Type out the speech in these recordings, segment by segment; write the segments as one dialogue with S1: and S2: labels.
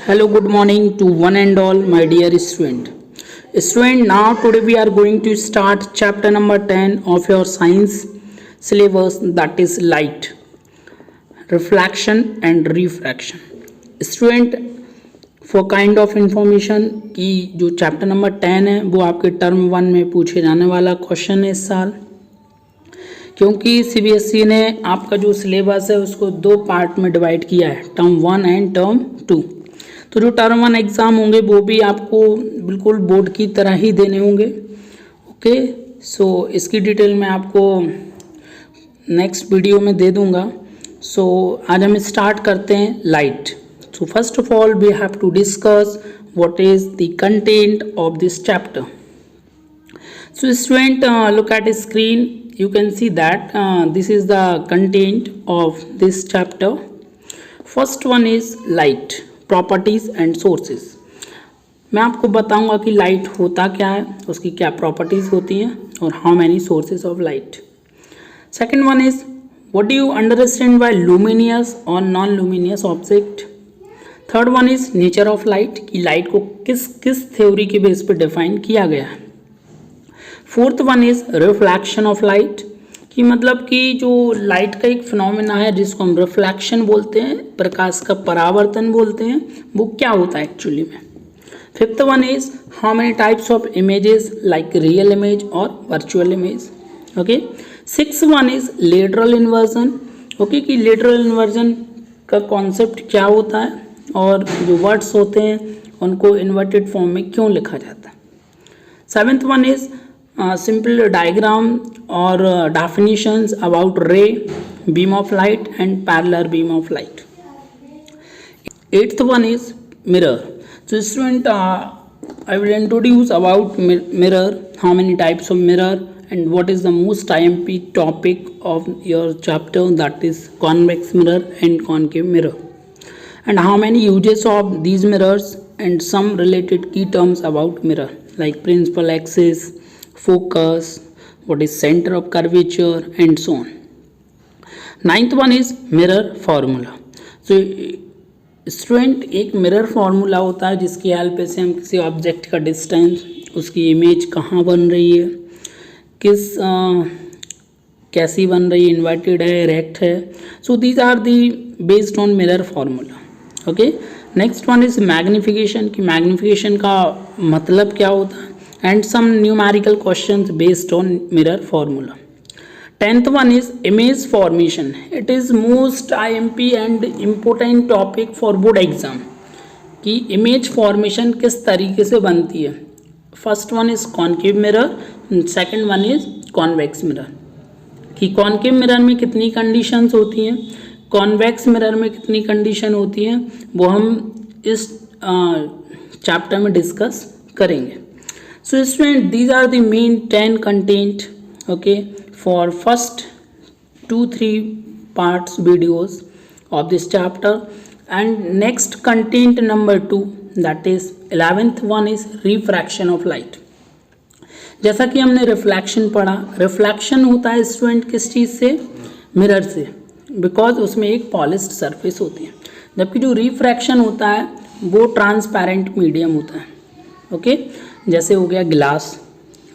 S1: Hello, good morning to one and all, my dear student. Student, now today we are going to start chapter number 10 of your science syllabus, that is light, reflection and refraction. Student, for kind of information कि जो chapter number 10 है वो आपके term 1 में पूछे जाने वाला question है इस साल, क्योंकि सीबीएसई ने आपका जो सिलेबस है उसको दो पार्ट में डिवाइड किया है, टर्म 1 एंड टर्म 2। तो जो टर्म 1 एग्ज़ाम होंगे वो भी आपको बिल्कुल बोर्ड की तरह ही देने होंगे। ओके, सो इसकी डिटेल मैं आपको नेक्स्ट वीडियो में दे दूंगा। सो आज हम स्टार्ट करते हैं light. So first of all we have to discuss what is the content of this chapter. So student, look at the screen. You can see that this is the content of this chapter. First one is light, properties and sources. मैं आपको बताऊंगा कि light होता क्या है, उसकी क्या properties होती हैं और how many sources of light. Second one is what do you understand by luminous और non luminous object. Third one is nature of light, कि लाइट को किस किस थ्योरी के बेस पे डिफाइन किया गया है। Fourth one is reflection of light, कि मतलब कि जो लाइट का एक फिनोमेना है जिसको हम रिफ्लैक्शन बोलते हैं, प्रकाश का परावर्तन बोलते हैं, वो क्या होता है एक्चुअली में। Fifth one is how many types of images like real image और virtual image. Okay, six one is lateral inversion. Okay, कि लेटरल इन्वर्जन का कॉन्सेप्ट क्या होता है और जो वर्ड्स होते हैं उनको इन्वर्टेड फॉर्म में क्यों लिखा जाता है। Seventh one is simple diagram or definitions about ray, beam of light and parallel beam of light. Eighth one is mirror. So student, I will introduce about mirror, how many types of mirror and what is the most IMP topic of your chapter, that is convex mirror and concave mirror, and how many uses of these mirrors and some related key terms about mirror like principal axis, focus, what is center of curvature and so on. Ninth one is mirror formula. So student, एक mirror formula होता है जिसकी help से हम किसी object का distance, उसकी image कहाँ बन रही है, किस कैसी बन रही है, इन्वर्टेड है, रेक्ट है। So these are the based on mirror formula. Okay, next one is magnification, कि मैग्निफिकेशन का मतलब क्या होता है, and some numerical questions based on mirror formula. 10th one is image formation. It is most IMP and important topic for board exam, कि image formation किस तरीके से बनती है। First one is concave mirror, second one is convex mirror, कि concave mirror में कितनी conditions होती हैं, कॉन्वेक्स मिरर में कितनी कंडीशन होती हैं, वो हम इस चैप्टर में डिस्कस करेंगे। So student, these are the main 10 content, okay, for first 2-3 parts videos of this chapter, and next content number 2, that is 11th one is refraction of light. जैसा कि हमने रिफ्लेक्शन पढ़ा, रिफ्लेक्शन होता है student किस चीज़ से, mirror से, because उसमें एक पॉलिश्ड सरफेस होती है, जबकि जो रिफ्रैक्शन होता है वो ट्रांसपेरेंट मीडियम होता है। ओके, जैसे हो गया गिलास।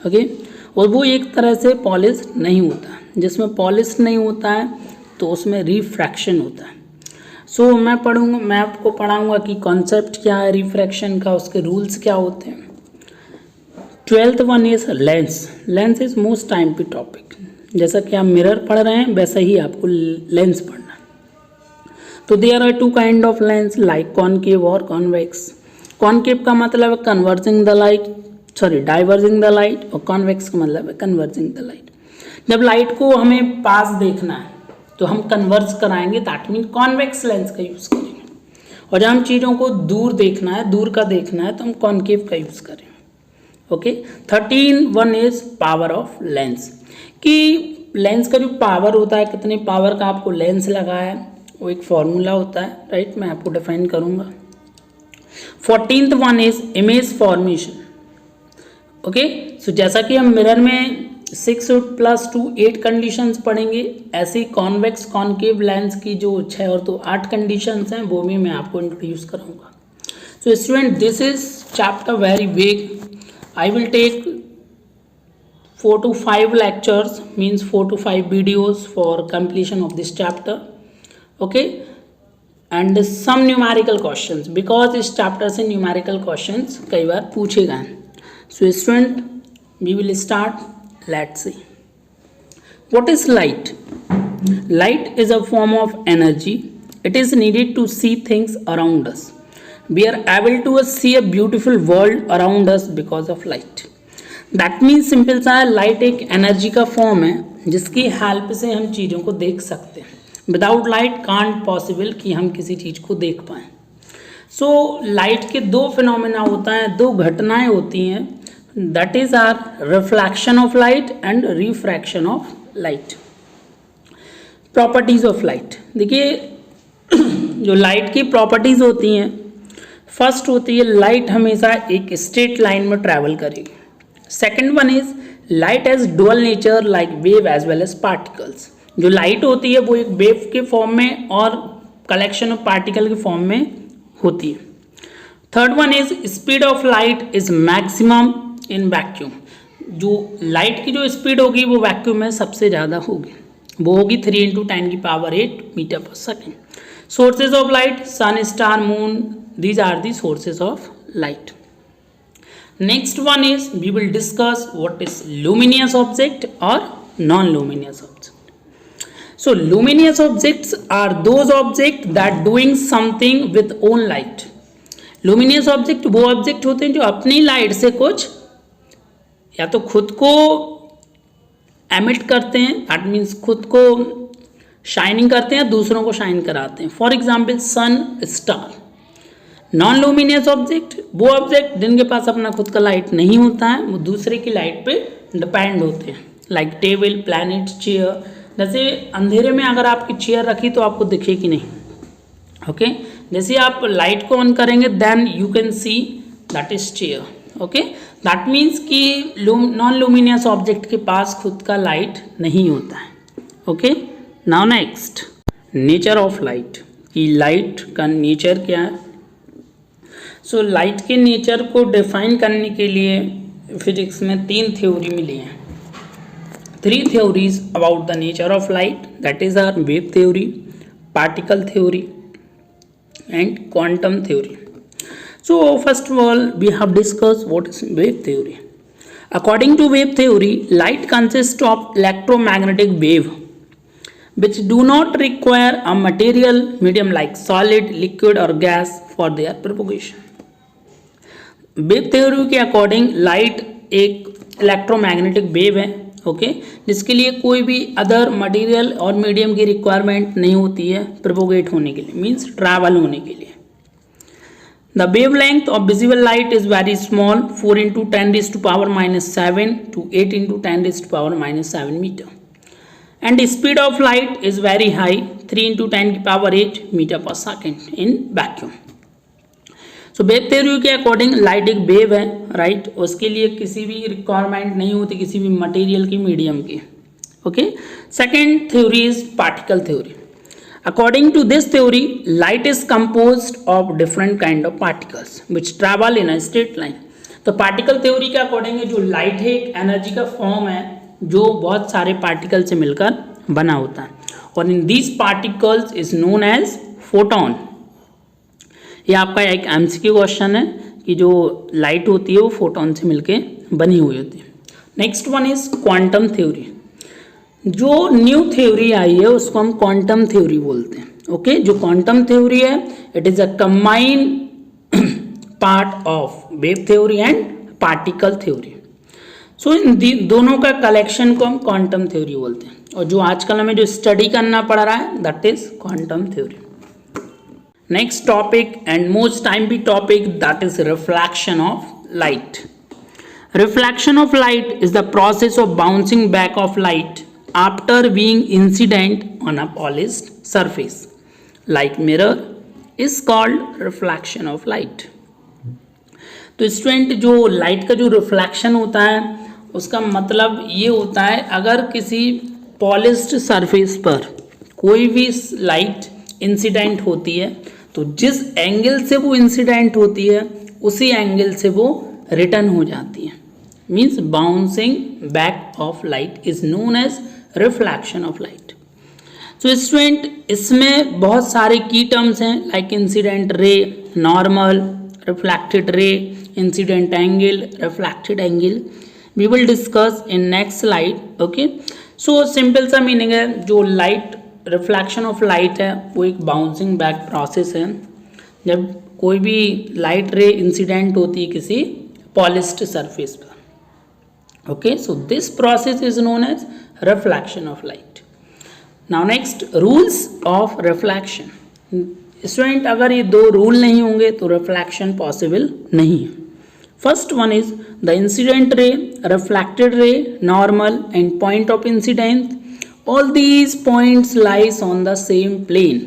S1: ओके, और वो एक तरह से पॉलिश नहीं होता है, जिसमें पॉलिश नहीं होता है तो उसमें रिफ्रैक्शन होता है। सो मैं आपको पढ़ाऊंगा कि कॉन्सेप्ट क्या है रिफ्रैक्शन का, उसके रूल्स क्या होते हैं। 12th one is lens. Lens is most IMP topic, जैसा कि आप मिरर पढ़ रहे हैं वैसा ही आपको लेंस पढ़ना है। तो there are 2 kind of lens like concave और कॉन्वेक्स। कॉनकेव का मतलब है converging the light, diverging the light, और कॉन्वेक्स का मतलब है कन्वर्जिंग द लाइट। जब लाइट को हमें पास देखना है तो हम कन्वर्ज कराएंगे, दैट मीन कॉन्वेक्स लेंस का यूज़ करेंगे, और जब हम चीज़ों को दूर देखना है, दूर का देखना है, तो हम कॉनकेव का यूज़ करेंगे। Okay, 13 one is power of lens, कि लेंस का जो पावर होता है, कितने पावर का आपको लेंस लगा है, वो एक फॉर्मूला होता है, राइट, मैं आपको डिफाइन करूँगा। 14th one is image formation. Okay, so जैसा कि हम मिरर में 6 + 2 8 कंडीशंस पढ़ेंगे, ऐसे कॉन्वेक्स कॉन्केव लेंस की जो 6 और 2 8 कंडीशंस हैं वो भी मैं आपको इंट्रोड्यूस कराऊंगा। So student, this is chapter very big. I will take 4 to 5 lectures, means 4 to 5 videos for completion of this chapter. Okay, and some numerical questions, because इस chapter से numerical questions कई बार पूछे गए. So student, we will start. Let's see. What is light? Light is a form of energy. It is needed to see things around us. We are able to see a beautiful world around us because of light. That means simple सा है, light एक energy का form है जिसकी help से हम चीज़ों को देख सकते हैं. विदाउट लाइट कांट पॉसिबल कि हम किसी चीज़ को देख पाएँ. सो लाइट के दो फिनोमेना होता है, दो घटनाएं होती हैं. That is are reflection of light and refraction of light. Properties of light. देखिए जो लाइट की प्रॉपर्टीज होती हैं, फर्स्ट होती है लाइट हमेशा एक स्ट्रेट लाइन में ट्रैवल करेगी. Second one is light has dual nature like wave as well as particles. जो लाइट होती है वो एक वेव के फॉर्म में और कलेक्शन ऑफ पार्टिकल के फॉर्म में होती है. Third one is speed of light is maximum in vacuum. जो लाइट की जो स्पीड होगी वो वैक्यूम में सबसे ज़्यादा होगी, वो होगी 3 × 10⁸ metre per second. Sources of light, sun, star, moon, these are the sources of light. Next one is we will discuss what is luminous object or non-luminous object. So luminous objects are those objects that doing something with own light. Luminous object वो object होते हैं जो अपनी light से कुछ या तो खुद को एमिट करते हैं, दैट मीन्स खुद को शाइनिंग करते हैं, दूसरों को शाइन कराते हैं. For example sun, star. Non luminous object वो ऑब्जेक्ट जिनके पास अपना खुद का लाइट नहीं होता है, वो दूसरे की लाइट पे डिपेंड होते हैं. Like table, planet, chair. जैसे अंधेरे में अगर आपकी चेयर रखी तो आपको दिखेगी नहीं. ओके, जैसे आप लाइट को ऑन करेंगे then you can see that is chair. Okay, that means कि नॉन लूमिनियस ऑब्जेक्ट के पास खुद का लाइट नहीं होता है. Okay, now next nature of light. कि लाइट का नेचर क्या है. सो लाइट के नेचर को डिफाइन करने के लिए फिजिक्स में 3 थ्योरी मिली हैं. 3 theories about the nature of light, that is are wave theory, particle theory and quantum theory. So first of all we have discuss what is wave theory. According to wave theory, light consist of electromagnetic wave which do not require a material medium like solid, liquid or gas for their propagation. Wave theory के according light एक electromagnetic wave है. Okay, जिसके लिए कोई भी other material और medium की requirement नहीं होती है प्रोपोगेट होने के लिए, मीन्स ट्रैवल होने के लिए. The wave length of visible light is very small, 4 × 10⁻⁷ to 8 × 10⁻⁷ metre. And the speed of light is very high, 3 × 10⁸ metre per second in vacuum. So wave theory के अकॉर्डिंग लाइट एक wave है, right. उसके लिए किसी भी requirement नहीं होती किसी भी मटेरियल की, मीडियम की. Okay, second theory is particle theory. According to this theory, light is composed of different kind of particles which travel in a straight line. तो पार्टिकल थ्योरी के अकॉर्डिंग जो लाइट है एक एनर्जी का form है जो बहुत सारे पार्टिकल से मिलकर बना होता है. और in these particles is known as photon. ये आपका एक एमसीक्यू क्वेश्चन है कि जो लाइट होती है वो फोटोन से मिलके बनी हुई होती है. Next one is quantum theory. जो न्यू थ्योरी आई है उसको हम क्वांटम थ्योरी बोलते हैं. ओके, जो क्वांटम थ्योरी है it is a combined part of wave theory and particle theory. So इन दोनों का कलेक्शन को हम क्वांटम थ्योरी बोलते हैं. और जो आजकल हमें जो स्टडी करना पड़ रहा है that is quantum theory. Next topic and most time be topic that is reflection of light. Reflection of light is the process of bouncing back of light after being incident on a polished surface like mirror is called reflection of light. तो student, जो light का जो reflection होता है उसका मतलब ये होता है अगर किसी पॉलिश्ड सरफेस पर कोई भी लाइट इंसिडेंट होती है तो जिस एंगल से वो इंसिडेंट होती है उसी एंगल से वो रिटर्न हो जाती है, means bouncing back of light is known as reflection of light. तो स्टूडेंट इसमें बहुत सारे की टर्म्स हैं like incident ray, normal, reflected ray, incident angle, reflected angle. We will discuss in next slide. Okay, so simple सा meaning है, जो light reflection of light है वो एक बाउंसिंग बैक प्रोसेस है। जब कोई भी लाइट रे इंसिडेंट होती है किसी पॉलिश्ड सरफेस पर। Okay, so this process is known as reflection of light. Now next, rules of reflection. Student अगर ये दो रूल नहीं होंगे तो रिफ्लेक्शन पॉसिबल नहीं है। First one is the incident ray, reflected ray, normal and point of incidence, all these points lies on the same plane.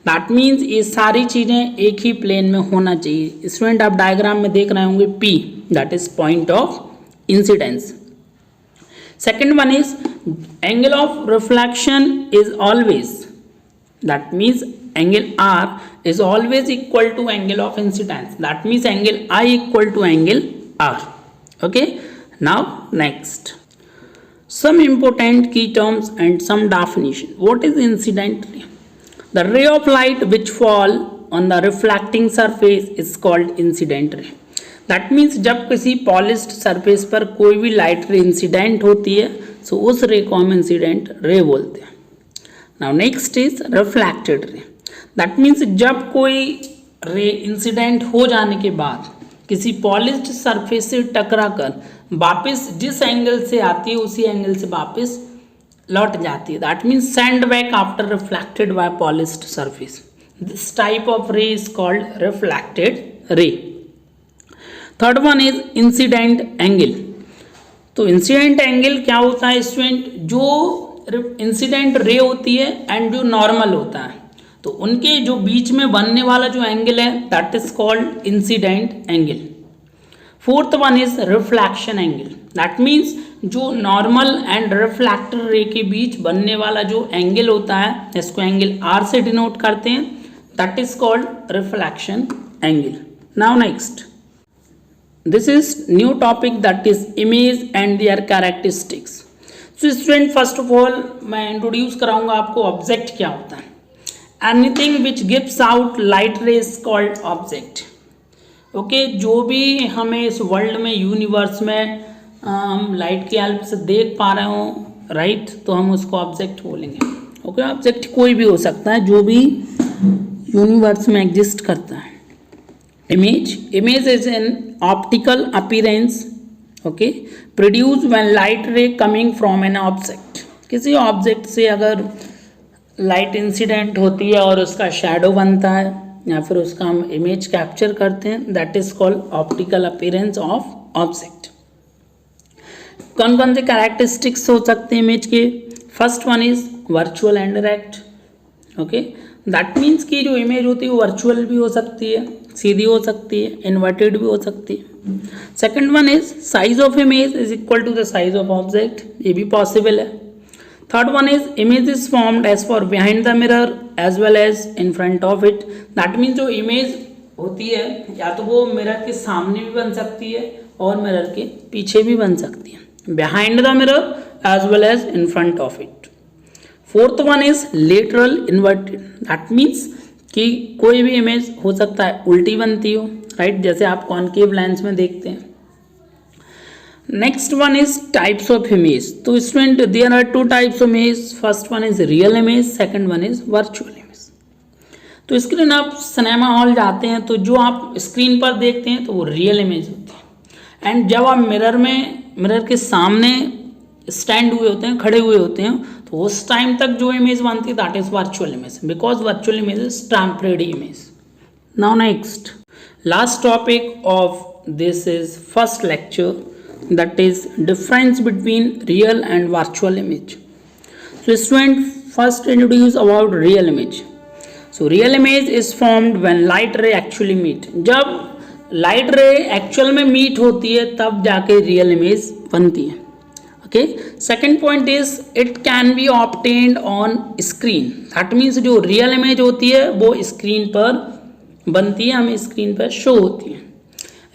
S1: That means ये सारी चीजें एक ही प्लेन में होना चाहिए। स्टूडेंट आप डायग्राम में देख रहे होंगे P, that is point of incidence. Second one is angle of reflection is always, that means angle R is always equal to angle of incidence. That means angle I equal to angle R. Okay. Now next, some important key terms and some definition. What is incident ray? The ray of light which fall on the reflecting surface is called incident ray. That means जब किसी polished surface पर कोई भी light ray incident होती है तो उस रे को हम इंसिडेंट रे बोलते हैं। Now next is reflected ray. That means जब कोई रे इंसिडेंट हो जाने के बाद किसी पॉलिश्ड सरफेस से टकरा कर वापस जिस एंगल से आती है उसी एंगल से वापस लौट जाती है। That means send back after reflected by polished surface. This type of रे is called reflected ray. Third one is incident angle. तो इंसिडेंट एंगल क्या होता है स्टूडेंट? जो इंसिडेंट रे होती है एंड जो नॉर्मल होता है तो उनके जो बीच में बनने वाला जो एंगल है that is called incident angle. Fourth one is reflection angle. That means जो नॉर्मल एंड रिफ्लेक्टेड रे के बीच बनने वाला जो एंगल होता है इसको एंगल R से डिनोट करते हैं, that is called reflection angle. Now next, this is new topic that is image and their characteristics. So student first of all मैं introduce कराऊंगा आपको ऑब्जेक्ट क्या होता है। Anything which gives out light rays called object. Okay, जो भी हमें इस वर्ल्ड में यूनिवर्स में हम लाइट की हेल्प से देख पा रहे हो राइट, तो हम उसको ऑब्जेक्ट बोलेंगे। ओके, ऑब्जेक्ट कोई भी हो सकता है जो भी यूनिवर्स में एग्जिस्ट करता है। image is an optical appearance, okay, produced when light ray coming from an object. किसी ऑब्जेक्ट से अगर लाइट इंसिडेंट होती है और उसका शैडो बनता है या फिर उसका हम इमेज कैप्चर करते हैं, that is called optical appearance of object. कौन कौन से कैरेक्टरिस्टिक्स हो सकते हैं इमेज के? First one is virtual and direct. Okay, that means कि जो इमेज होती है वो वर्चुअल भी हो सकती है, सीधी हो सकती है, इन्वर्टेड भी हो सकती है। Second one is size of image is equal to the size of object, ये भी पॉसिबल है। Third one is image is formed as far behind the mirror as well as in front of it. That means जो image होती है या तो वो mirror के सामने भी बन सकती है और मिरर के पीछे भी बन सकती है, behind the mirror as well as in front of it. Fourth one is lateral inverted. That means कि कोई भी इमेज हो सकता है उल्टी बनती हो राइट, जैसे आप कॉनकेव लेंस में देखते हैं। Next one is types of image. तो student there are two types of image, first one is real image, second one is virtual image. तो स्क्रीन आप सिनेमा हॉल जाते हैं तो जो आप स्क्रीन पर देखते हैं तो वो रियल इमेज होती है, एंड जब आप मिरर के सामने स्टैंड हुए होते हैं, खड़े हुए होते हैं, तो उस टाइम तक जो इमेज बनती है that is virtual image, because virtual image is temporary image. Now next, last topic of this is first lecture, that is difference between real and virtual image. So student first introduce about real image. So real image is formed when light ray actually meet. जब light ray actual में meet होती है तब जाके real image बनती है। Okay. Second point is it can be obtained on screen. That means जो real image होती है वो screen पर बनती है, हमें स्क्रीन पर शो होती है।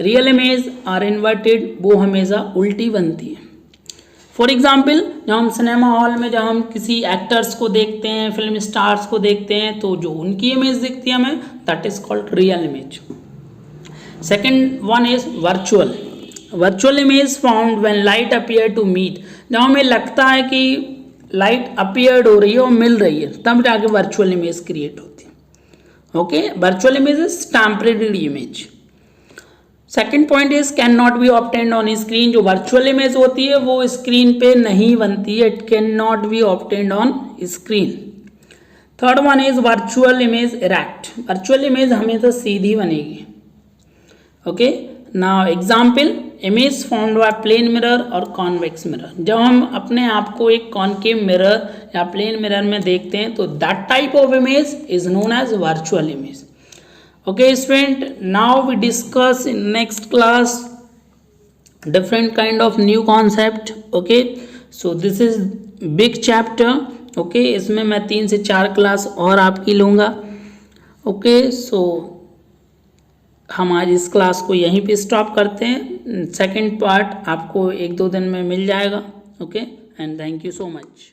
S1: रियल इमेज आर इन्वर्टेड, वो हमेशा उल्टी बनती है। फॉर एग्जाम्पल, जब हम सिनेमा हॉल में जब हम किसी एक्टर्स को देखते हैं, फिल्म स्टार्स को देखते हैं, तो जो उनकी इमेज दिखती है हमें, that is called real image. Second one is virtual. Virtual image found when light appear to meet, जब हमें लगता है कि लाइट अपीयर्ड हो रही है और मिल रही है, तब जाके वर्चुअल इमेज क्रिएट होती है। Okay, virtual image is temporary image. Second point is can not be obtained on screen, जो वर्चुअल इमेज होती है वो स्क्रीन पे नहीं बनती है, it can not be obtained on screen. Third one is virtual image erect, virtual image हमेशा सीधी बनेगी। Okay, now example, image found by plane mirror और कॉन्वेक्स मिरर, जब हम अपने आप को एक कॉनकेव मिरर या प्लेन मिरर में देखते हैं तो that type of image is known as virtual image. Okay student, now we discuss in next class different kind of new concept. Okay, so this is big chapter. Okay, इसमें मैं 3 से 4 class और आपकी लूँगा। Okay, so हम आज इस class को यहीं पे स्टॉप करते हैं। सेकंड पार्ट आपको 1-2 दिन में मिल जाएगा। Okay, and thank you so much.